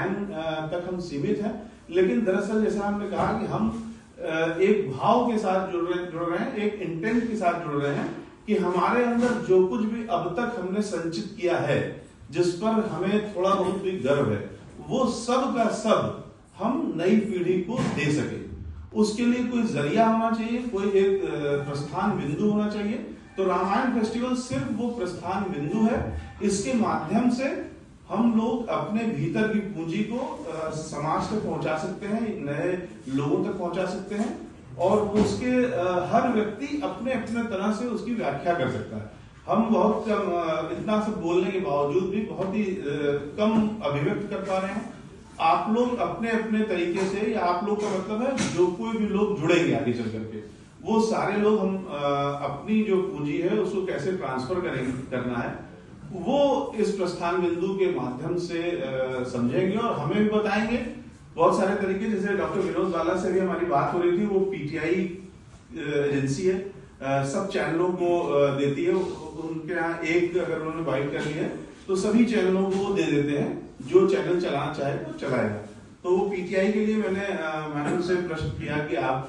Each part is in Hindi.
रामायण तक हम सीमित हैं, लेकिन दरअसल जैसा हमने कहा कि हम एक भाव के साथ जुड़ रहे हैं, एक इंटेंट के साथ जुड़ रहे हैं कि हमारे अंदर जो कुछ भी अब तक हमने संचित किया है, जिस पर हमें थोड़ा बहुत भी गर्व है, वो सब का सब हम नई पीढ़ी को दे सके। उसके लिए कोई जरिया होना चाहिए, कोई एक प्रस्थान बिंदु होना चाहिए। तो रामायण फेस्टिवल सिर्फ वो प्रस्थान बिंदु है। इसके माध्यम से हम लोग अपने भीतर की पूंजी को समाज तक पहुंचा सकते हैं, नए लोगों तक पहुंचा सकते हैं, और उसके हर व्यक्ति अपने अपने तरह से उसकी व्याख्या कर सकता है। हम बहुत कम, इतना सब बोलने के बावजूद भी बहुत ही कम अभिव्यक्त कर पा रहे हैं। आप लोग अपने अपने तरीके से, या आप लोग का मतलब है जो कोई भी लोग जुड़ेंगे आगे चल करके, वो सारे लोग हम अपनी जो पूंजी है उसको कैसे ट्रांसफर करना है, वो इस प्रस्थान बिंदु के माध्यम से समझेंगे और हमें भी बताएंगे बहुत सारे तरीके। जैसे डॉक्टर विनोद बाला से भी हमारी बात हो रही थी, वो पीटीआई एजेंसी है, सब चैनलों को देती है। उनके यहाँ एक अगर उन्होंने बाइट कर लिया है तो सभी चैनलों को दे देते हैं, जो चैनल चलाना चाहे वो चलाएगा। तो वो पीटीआई के लिए मैंने मैडम से प्रश्न किया कि आप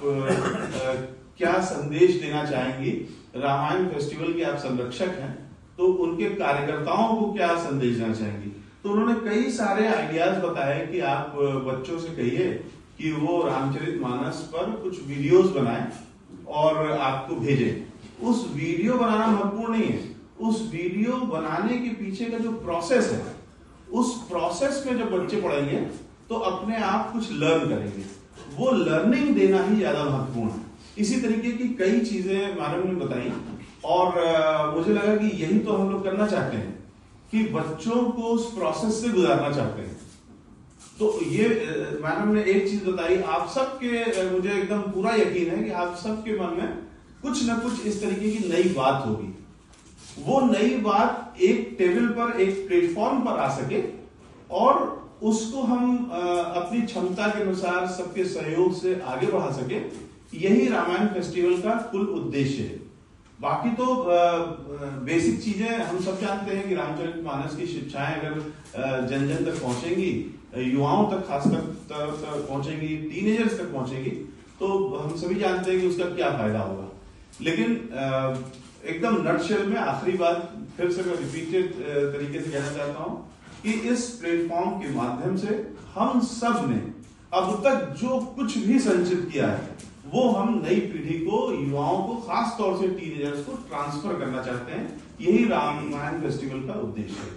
क्या संदेश देना चाहेंगी, रामायण फेस्टिवल के आप संरक्षक हैं, तो उनके कार्यकर्ताओं को क्या संदेश देना चाहेंगी। तो उन्होंने कई सारे आइडियाज बताए कि आप बच्चों से कहिए कि वो रामचरितमानस पर कुछ वीडियोस बनाएं और आपको भेजें। उस वीडियो बनाना महत्वपूर्ण नहीं है, उस वीडियो बनाने के पीछे का जो प्रोसेस है, उस प्रोसेस में जब बच्चे पढ़ेंगे तो अपने आप कुछ लर्न करेंगे। वो लर्निंग देना ही ज्यादा महत्वपूर्ण है। इसी तरीके की कई चीजें मैडम ने बताई, और मुझे लगा कि यही तो हम लोग करना चाहते हैं कि बच्चों को उस प्रोसेस से गुजारना चाहते हैं। तो ये मैडम ने एक चीज बताई, आप सबके, मुझे एकदम पूरा यकीन है कि आप सबके मन में कुछ न कुछ इस तरीके की नई बात होगी। वो नई बात एक टेबल पर, एक प्लेटफॉर्म पर आ सके और उसको हम अपनी क्षमता के अनुसार सबके सहयोग से आगे बढ़ा सके, यही रामायण फेस्टिवल का कुल उद्देश्य है। बाकी तो बेसिक चीजें हम सब जानते हैं कि रामचरितमानस की शिक्षाएं अगर जन जन तक पहुंचेंगी, युवाओं तक खासकर पहुंचेंगी, टीनेजर्स तक पहुंचेंगी, तो हम सभी जानते हैं कि उसका क्या फायदा होगा। लेकिन एकदम नटशेल में आखिरी बात फिर से मैं रिपीटेड तरीके से कहना चाहता हूं कि इस प्लेटफॉर्म के माध्यम से हम सब ने अब तक जो कुछ भी संचित किया है, वो हम नई पीढ़ी को, युवाओं को, खास तौर से टीनेजर्स को ट्रांसफर करना चाहते हैं। यही रामायण फेस्टिवल का उद्देश्य है।